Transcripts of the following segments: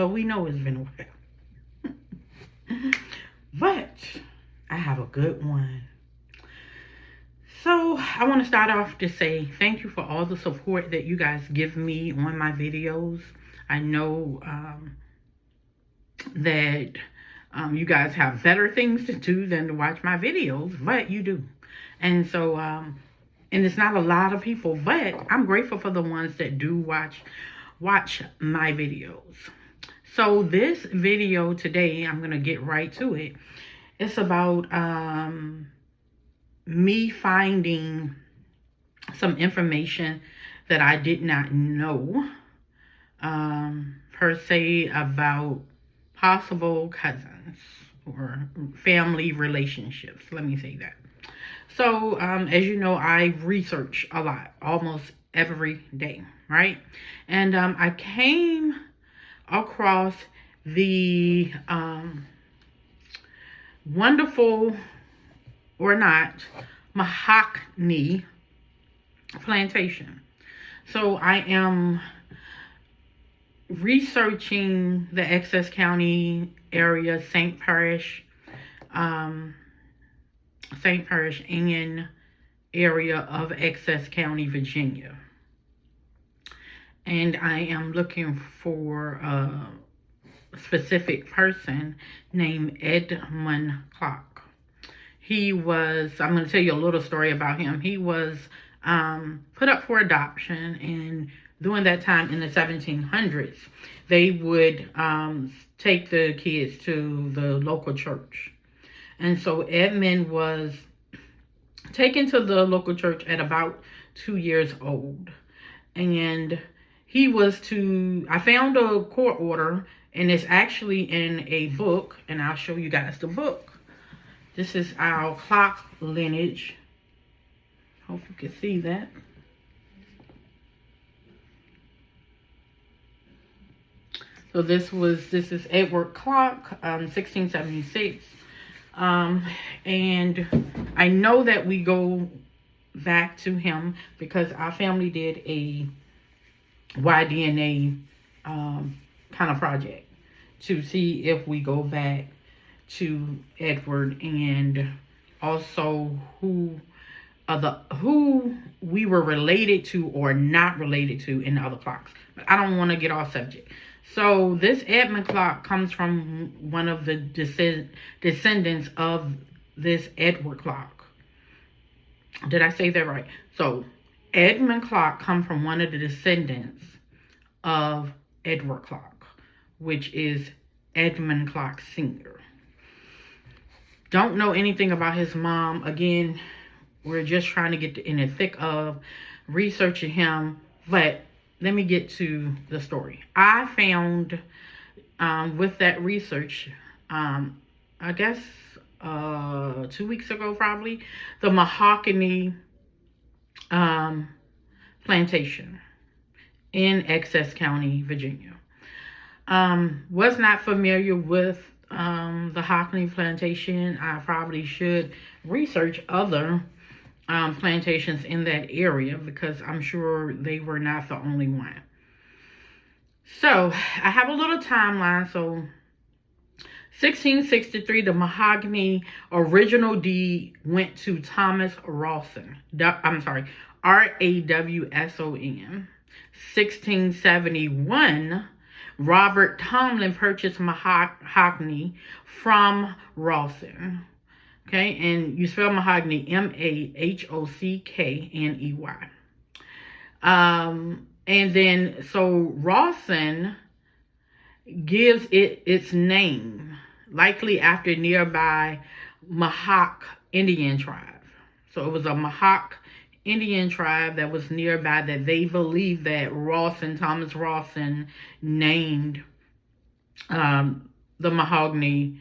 But we know it's been a while. But I have a good one. So I want to start off to say thank you for all the support that you guys give me on my videos. I know that you guys have better things to do than to watch my videos, but you do. And so, and it's not a lot of people, but I'm grateful for the ones that do watch my videos. So this video today, I'm going to get right to it. It's about me finding some information that I did not know per se about possible cousins or family relationships. Let me say that. So, as you know, I research a lot, almost every day, right? And I came across the wonderful or not Mahockney Plantation. So I am researching the Essex County area, St. Parish and area of Essex County, Virginia. And I am looking for a specific person named Edmund Clark. He was, I'm going to tell you a little story about him. He was put up for adoption, and during that time in the 1700s, they would take the kids to the local church. And so Edmund was taken to the local church at about 2 years old. And he was I found a court order, and it's actually in a book, and I'll show you guys the book. This is our Clark lineage. Hope you can see that. So this is Edward Clark, 1676. And I know that we go back to him because our family did a YDNA kind of project to see if we go back to Edward, and also who we were related to or not related to in the other Clarks. But I don't want to get off subject. So this Edmund Clark comes from one of the descendants of this Edward Clark. Did I say that right? So Edmund Clark comes from one of the descendants of Edward Clark, which is Edmund Clark Sr. Don't know anything about his mom. Again, we're just trying to get in the thick of researching him. But let me get to the story. I found with that research, I guess 2 weeks ago probably, the Mahockney Plantation in Essex County, Virginia. Was not familiar with the Mahockney Plantation. I probably should research other plantations in that area because I'm sure they were not the only one. So I have a little timeline. So 1663, the Mahockney original deed went to Thomas Rawson. I'm sorry, Rawson. 1671, Robert Tomlin purchased Mahockney from Rawson. Okay, and you spell Mahockney Mahockney. And then, so Rawson gives it its name, likely after nearby Mahock Indian tribe. So it was a Mahock Indian tribe that was nearby that they believed that Thomas Rawson, named the Mahockney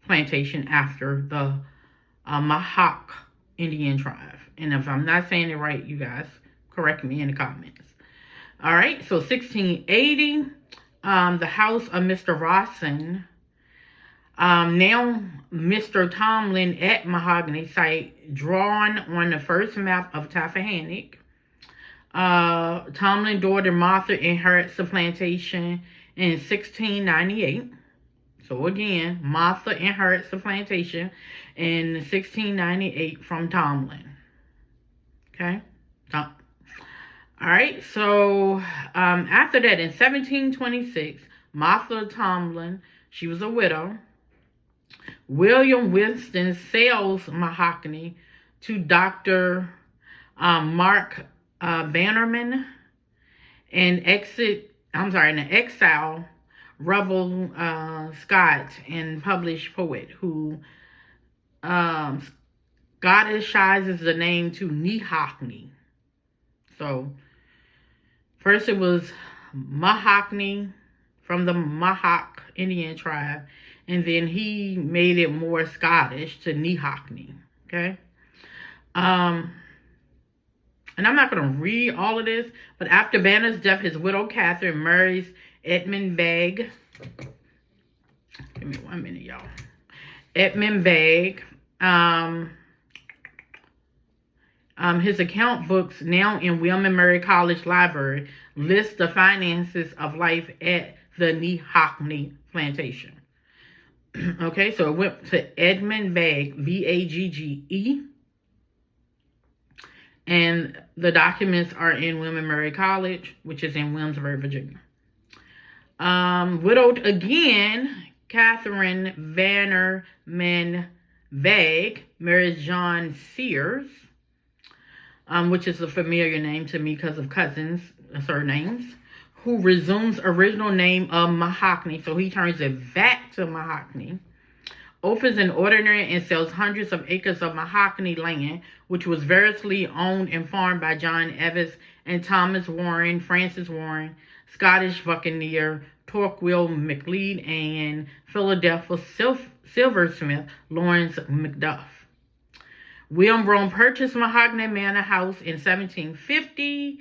Plantation after the Mahock Indian tribe. And if I'm not saying it right, you guys correct me in the comments. All right, so 1680, the house of Mr. Rawson, now Mr. Tomlin at Mahockney site, drawn on the first map of Tappahannock. Tomlin's daughter Martha inherits the plantation in 1698. So again, Martha inherits the plantation in 1698 from Tomlin. Okay? All right, so after that, in 1726, Martha Tomlin, she was a widow. William Winston sells Mahockney to Dr. Mark Bannerman, an exile rebel Scot and published poet who um, Scottishizes the name to Mahockney. So first it was Mahockney from the Mohawk Indian tribe, and then he made it more Scottish to Mahockney. Okay. And I'm not going to read all of this, but after Banner's death, his widow Catherine marries Edmund Begg. Give me 1 minute, y'all. Edmund Begg. His account books, now in William and Mary College Library, list the finances of life at the Mahockney Plantation. Okay, so it went to Edmund Begg, Bagge, and the documents are in William and Mary College, which is in Williamsburg, Virginia. Widowed again, Catherine Bannerman Begg marries John Sears, which is a familiar name to me because of cousins' surnames, who resumes original name of Mahockney, so he turns it back to Mahockney, opens an ordinary and sells hundreds of acres of Mahockney land, which was variously owned and farmed by John Eves and Thomas Warren, Francis Warren, Scottish buccaneer, Torquil MacLeod, and Philadelphia silversmith Lawrence Macduff. William Rome purchased Mahockney Manor House in 1750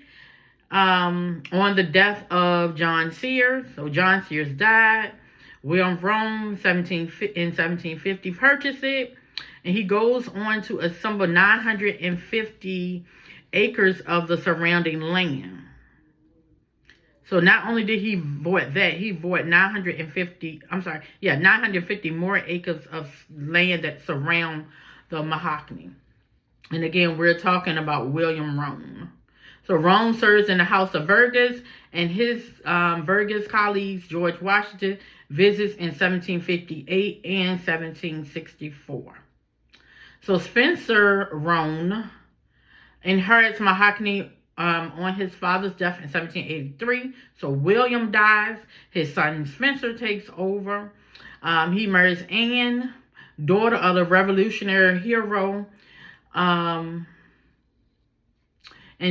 on the death of John Sears. So John Sears died. William Rome in 1750 purchased it, and he goes on to assemble 950 acres of the surrounding land. So not only did he bought that, he bought 950 more acres of land that surround the Mahockney. And again, we're talking about William Rome. So Rome serves in the House of Burgess, and his Burgess colleagues, George Washington, visits in 1758 and 1764. So Spencer Rome inherits Mahockney on his father's death in 1783. So William dies. His son Spencer takes over. He marries Anne, daughter of the Revolutionary hero and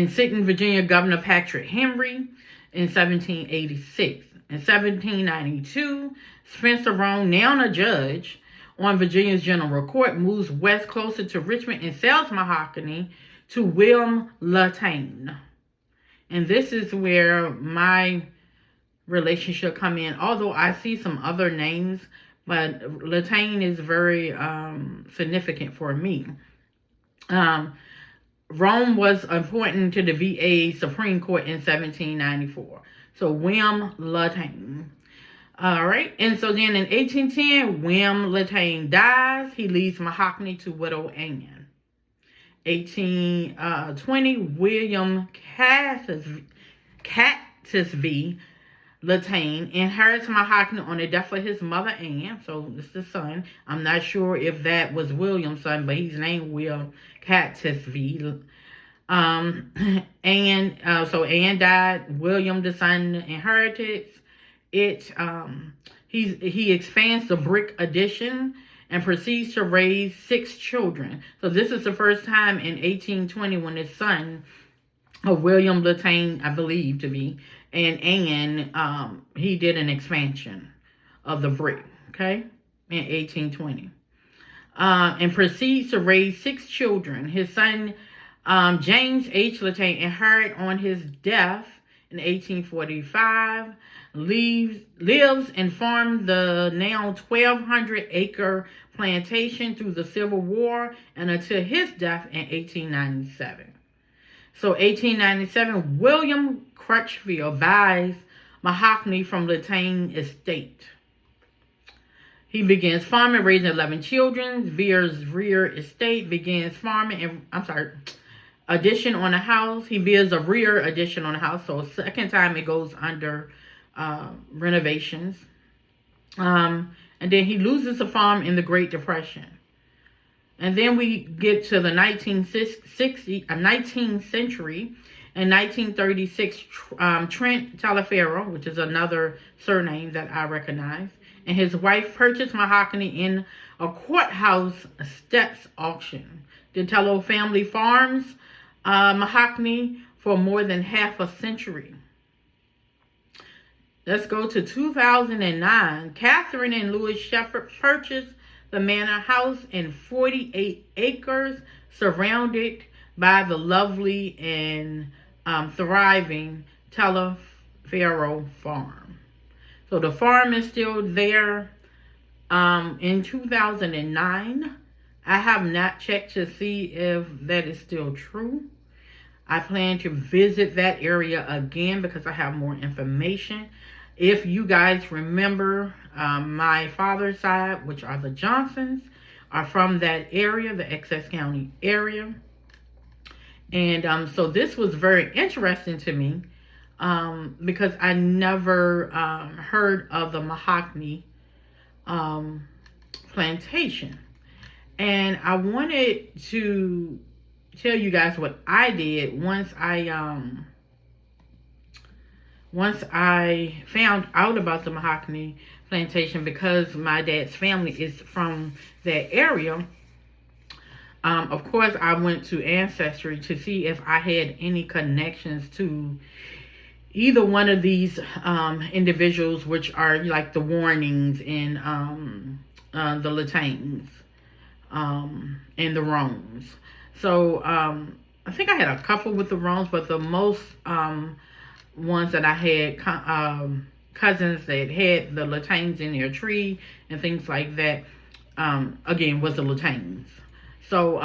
sitting Virginia Governor Patrick Henry in 1786. In 1792, Spencer Rome, now a judge on Virginia's General Court, moves west closer to Richmond and sells Mahockney to William Latane. And this is where my relationship come in. Although I see some other names, but Latane is very significant for me. Rome was appointed to the VA Supreme Court in 1794. So William Latane. All right. And so then in 1810, William Latane dies. He leaves Mahockney to widow Anne. 1820, William Catesby Latane inherits Mahockney on the death of his mother Anne. So this is the son. I'm not sure if that was William's son, but he's named Will Catesby. So Anne died. William, the son, inherited it. He expands the brick addition and proceeds to raise 6 children. So this is the first time in 1820 when his son, William Latane, I believe to be, and Anne, he did an expansion of the brick, okay, in 1820. And proceeds to raise 6 children. His son, James H. Latane, inherited on his death in 1845, lives and farmed the now 1,200-acre plantation through the Civil War and until his death in 1897. So 1897, William Crutchfield buys Mahockney from Latane Estate. He begins farming, raising 11 children. Beer's rear estate begins farming, and addition on a house. He builds a rear addition on a house, so second time it goes under renovations. And then he loses the farm in the Great Depression. And then we get to the 19th century. In 1936, Trent Taliaferro, which is another surname that I recognize, and his wife purchased Mahockney in a courthouse steps auction. The Tello family farms Mahockney for more than half a century. Let's go to 2009. Catherine and Louis Shepherd purchased the manor house in 48 acres, surrounded by the lovely and thriving Taliaferro farm. So the farm is still there. In 2009, I have not checked to see if that is still true. I plan to visit that area again because I have more information. If you guys remember, my father's side, which are the Johnsons, are from that area, the Essex County area. And so this was very interesting to me because I never heard of the Mahockney Plantation. And I wanted to tell you guys what I did once I found out about the Mahockney Plantation, because my dad's family is from that area. Of course, I went to Ancestry to see if I had any connections to either one of these individuals, which are like the Warnings and the Latanes and the Roans. So I think I had a couple with the Roans, but the most ones that I had cousins that had the Latanes in their tree and things like that, again, was the Latanes. So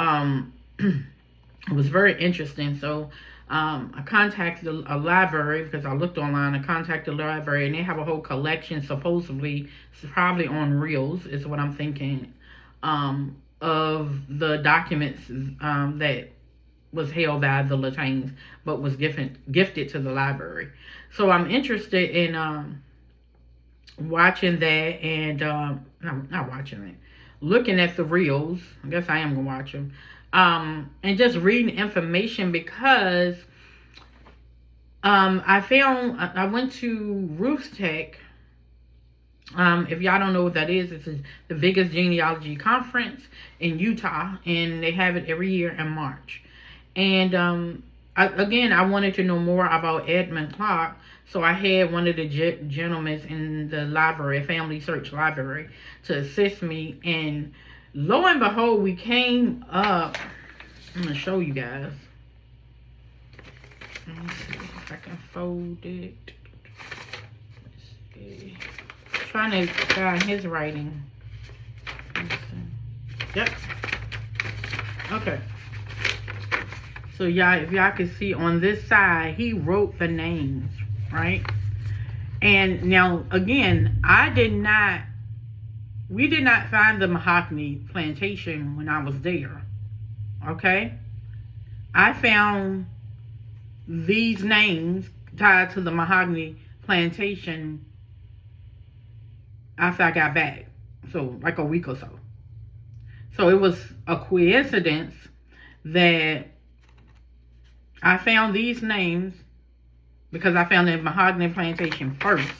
it was very interesting. So I contacted a library because I looked online. I contacted the library, and they have a whole collection, supposedly, it's probably on reels, is what I'm thinking, of the documents that was held by the Latanes, but was gifted to the library. So I'm interested in watching that, and not watching it, looking at the reels. I guess I am gonna watch them, and just reading information, because I went to Roots Tech. If y'all don't know what that is, it's the biggest genealogy conference in Utah, and they have it every year in March. And I wanted to know more about Edmund Clark, so I had one of the gentlemen in the library, Family Search Library, to assist me. And lo and behold, we came up. I'm gonna show you guys. Let me see if I can fold it. Let's see. Trying to find his writing. Yep. Okay. So y'all, if y'all can see on this side, he wrote the names, right? And now again, we did not find the Mahockney Plantation when I was there. Okay? I found these names tied to the Mahockney Plantation after I got back. So like a week or so. So it was a coincidence that I found these names because I found the Mahockney Plantation first.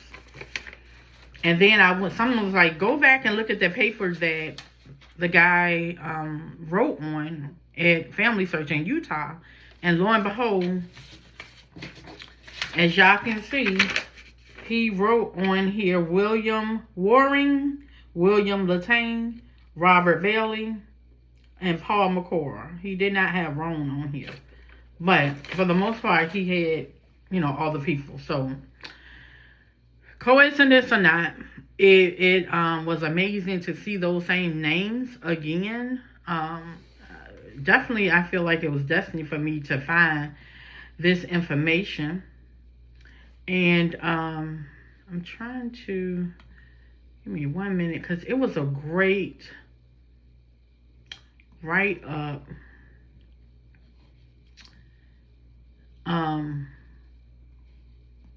And then someone was like, go back and look at the paper that the guy wrote on at Family Search in Utah. And lo and behold, as y'all can see, he wrote on here William Waring, William Latane, Robert Bailey, and Paul McCord. He did not have Roan on here. But for the most part, he had, all the people. So, coincidence or not, it was amazing to see those same names again. Definitely, I feel like it was destiny for me to find this information. And I'm trying to, give me 1 minute, because it was a great write up.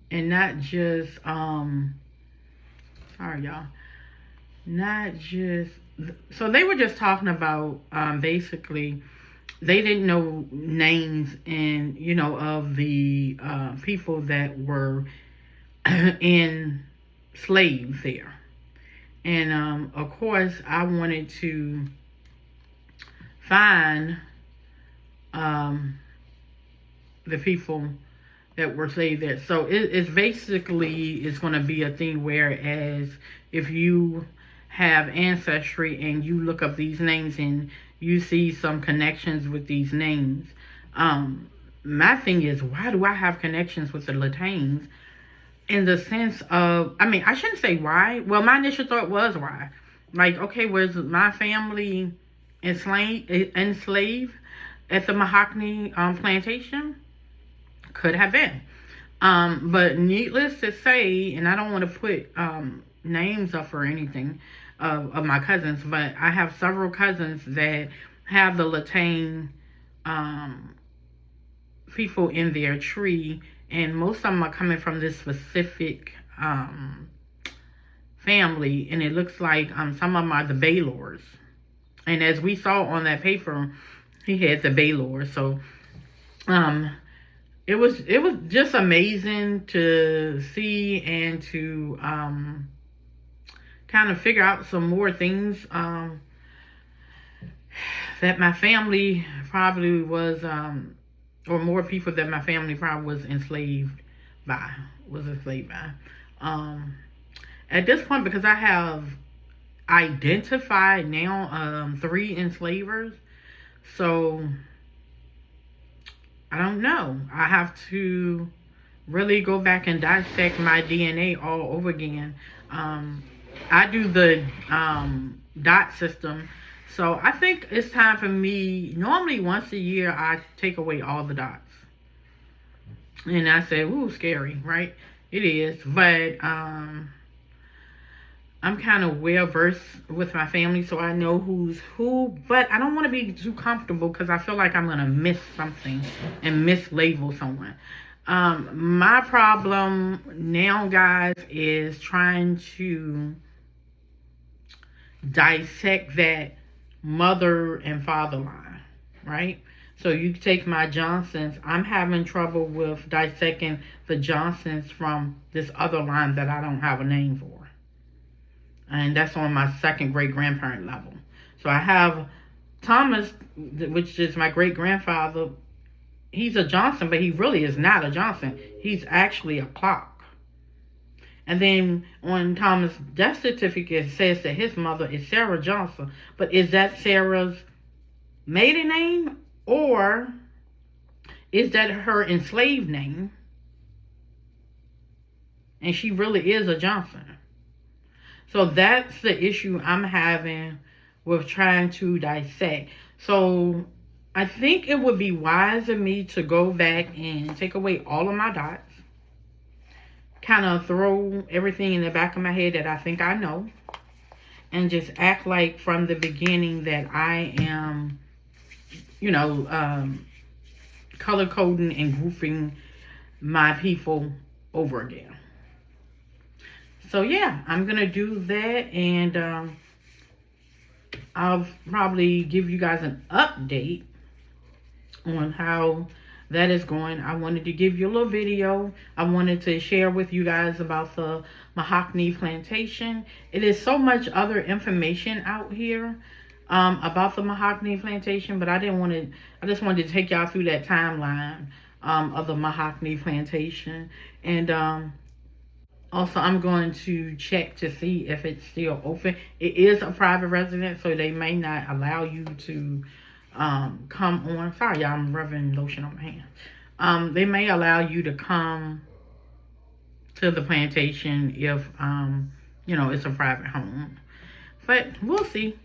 And not just sorry y'all, not just, so they were just talking about basically they didn't know names and of the people that were in slaves there. And of course I wanted to find the people that were saved there. So it's basically, it's going to be a thing whereas if you have ancestry and you look up these names and you see some connections with these names, my thing is, why do I have connections with the Latins? In the sense of, I mean, I shouldn't say why. Well, my initial thought was why. Like, okay, was my family enslaved at the Mahockney Plantation? Could have been. But needless to say, and I don't want to put names up or anything of my cousins, but I have several cousins that have the Latin people in their tree, and most of them are coming from this specific family, and it looks like some of them are the Baylors. And as we saw on that paper, he had the Baylors. So it was just amazing to see and to kind of figure out some more things that my family probably was, or more people that my family probably was enslaved by. At this point, because I have identified now 3 enslavers, so I don't know. I have to really go back and dissect my DNA all over again. I do the dot system. So I think it's time for me. Normally once a year I take away all the dots. And I say, ooh, scary, right? It is. But I'm kind of well versed with my family, so I know who's who. But I don't want to be too comfortable because I feel like I'm going to miss something and mislabel someone. My problem now, guys, is trying to dissect that mother and father line, right? So you take my Johnsons. I'm having trouble with dissecting the Johnsons from this other line that I don't have a name for. And that's on my second great grandparent level. So I have Thomas, which is my great grandfather. He's a Johnson, but he really is not a Johnson. He's actually a Clark. And then on Thomas' death certificate, it says that his mother is Sarah Johnson. But is that Sarah's maiden name, or is that her enslaved name? And she really is a Johnson. So that's the issue I'm having with trying to dissect. So I think it would be wise of me to go back and take away all of my dots, kind of throw everything in the back of my head that I think I know, and just act like from the beginning that I am, color coding and grouping my people over again. So yeah, I'm going to do that, and I'll probably give you guys an update on how that is going. I wanted to give you a little video. I wanted to share with you guys about the Mahockney Plantation. It is so much other information out here about the Mahockney Plantation, but I just wanted to take y'all through that timeline of the Mahockney Plantation. And also, I'm going to check to see if it's still open. It is a private residence, so they may not allow you to come on. Sorry, y'all, I'm rubbing lotion on my hands. They may allow you to come to the plantation if, it's a private home. But we'll see.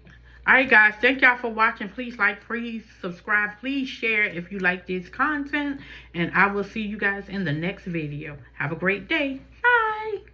Alright guys, thank y'all for watching. Please like, please subscribe, please share if you like this content. And I will see you guys in the next video. Have a great day. Bye.